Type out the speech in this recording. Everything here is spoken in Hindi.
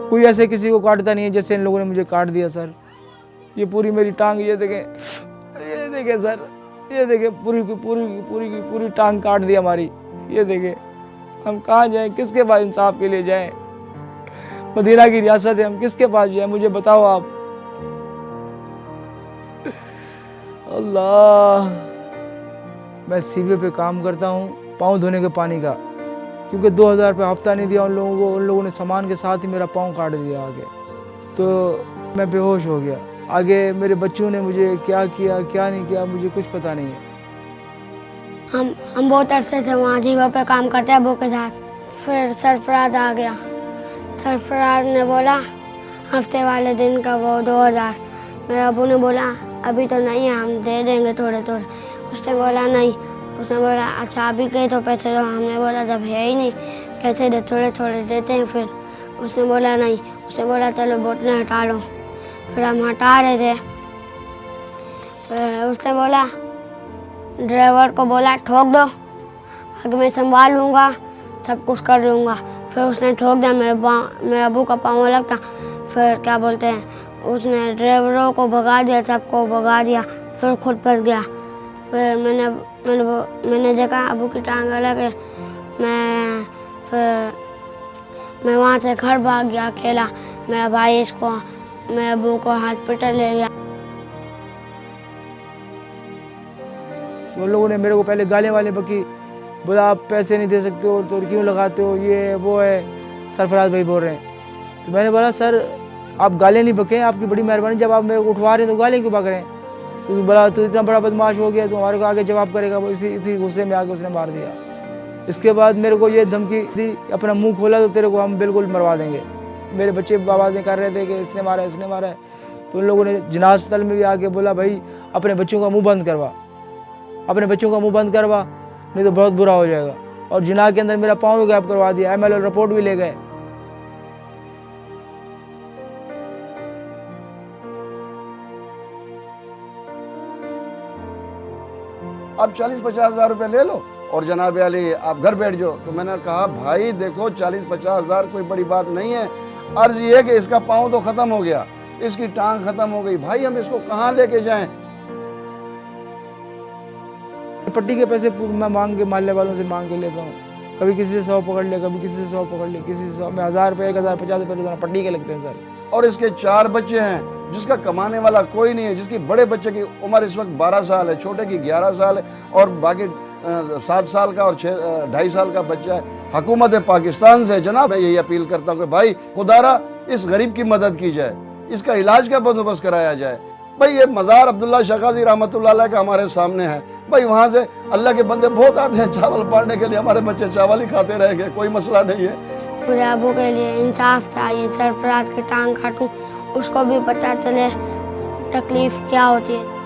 कोई ऐसे किसी को काटता नहीं है जैसे इन लोगों ने मुझे काट दिया सर। ये पूरी मेरी टांग, ये देखें सर, ये देखें पूरी की पूरी टांग काट दी हमारी। ये देखें, हम कहाँ जाएं, किसके पास इंसाफ के लिए जाएं? मदीना की रियासत है, हम किसके पास जाएं? मुझे बताओ आप। अल्लाह। मैं सीवे पे काम करता हूँ, पाँव धोने के पानी का, क्योंकि 2000 रुपये हफ्ता नहीं दिया उन लोगों को। उन लोगों ने सामान के साथ ही मेरा पाँव काट दिया आगे, तो मैं बेहोश हो गया। आगे मेरे बच्चों ने मुझे क्या किया क्या नहीं किया मुझे कुछ पता नहीं है। हम बहुत अरसे से वहाँ जीवा पे काम करते हैं अबू के साथ। फिर सरफराज आ गया। सरफराज ने बोला हफ्ते वाले दिन का वो 2000। मेरे अबू ने बोला अभी तो नहीं है, हम दे देंगे थोड़े थोड़े। उसने बोला नहीं। उसने बोला अच्छा अभी के तो पैसे दो। हमने बोला जब है ही नहीं पैसे दे, थोड़े थोड़े देते हैं। फिर उसने बोला नहीं। उसने बोला चलो बोतलें हटा लो। फिर हम हटा रहे थे। फिर उसने बोला, ड्राइवर को बोला ठोक दो, आगे मैं संभाल लूँगा, सब कुछ कर लूँगा। फिर उसने ठोक दिया, मेरे अबू का पाँव अलग था। फिर क्या बोलते हैं, उसने ड्राइवरों को भगा दिया, सबको भगा दिया। फिर खुद फंस गया। फिर मैंने देखा अबू की टांग अलग है। मैं वहाँ से घर भाग गया अकेला। मेरा भाई इसको मेरे अबू को हॉस्पिटल ले गया। तो उन लोगों ने मेरे को पहले गालियाँ वाले बकी, बोला आप पैसे नहीं दे सकते हो तो क्यों लगाते हो, ये वो है। सरफराज भाई बोल रहे हैं। तो मैंने बोला सर आप गालियाँ नहीं बकें, आपकी बड़ी मेहरबानी, जब आप मेरे को उठवा रहे हैं तो गालियाँ क्यों बक रहे हैं? तो बोला तो इतना बड़ा बदमाश हो गया तो हमारे को आगे जवाब करेगा। वो इसी गुस्से में आके उसने मार दिया। इसके बाद मेरे को ये धमकी दी, अपना मुंह खोला तो तेरे को हम बिल्कुल मरवा देंगे। मेरे बच्चे आवाज़ें कर रहे थे कि इसने मारा इसने मारा है। तो उन लोगों ने जिना अस्पताल में भी आके बोला भाई अपने बच्चों का मुँह बंद करवा, अपने बच्चों का मुँह बंद करवा, नहीं तो बहुत बुरा हो जाएगा। और जिना के अंदर मेरा पाँव भी गायब करवा दिया, MLL रिपोर्ट भी ले गए। आप 40-50 हज़ार रुपये ले लो और जनाब अली आप घर बैठ जाओ। तो मैंने कहा भाई देखो 40-50 हज़ार कोई बड़ी बात नहीं है। अर्ज ये है कि इसका पाँव तो ख़त्म हो गया, इसकी टांग ख़त्म हो गई, भाई हम इसको कहाँ लेके जाएं? पट्टी के पैसे मैं मांग के मालने वालों से मांग के लेता हूँ। कभी किसी से 100 पकड़ लिया, कभी किसी से 100 पकड़ लिया, किसी से 100 में 1000 रुपये 1050 रुपये रोजाना पट्टी के लगते हैं सर। और इसके 4 बच्चे हैं, जिसका कमाने वाला कोई नहीं है, जिसकी बड़े बच्चे की उम्र इस वक्त 12 साल है, छोटे की 11 साल है और बाकी 7 साल का और 2.5 साल का बच्चा है। हुकूमत पाकिस्तान से जनाब मैं यही अपील करता हूँ कि भाई खुदारा इस गरीब की मदद की जाए, इसका इलाज का बंदोबस्त कराया जाए। भाई ये मज़ार अब्दुल्ला शकाजी रहमतुल्लाह अलैह का हमारे सामने है। भाई वहाँ से अल्लाह के बंदे बहुत आते हैं चावल पाड़ने के लिए, हमारे बच्चे चावल ही खाते रहेंगे, कोई मसला नहीं है। मुझे अबू के लिए इंसाफ चाहिए, सरफराज की टांग काटूं, उसको भी पता चले तकलीफ़ क्या होती है।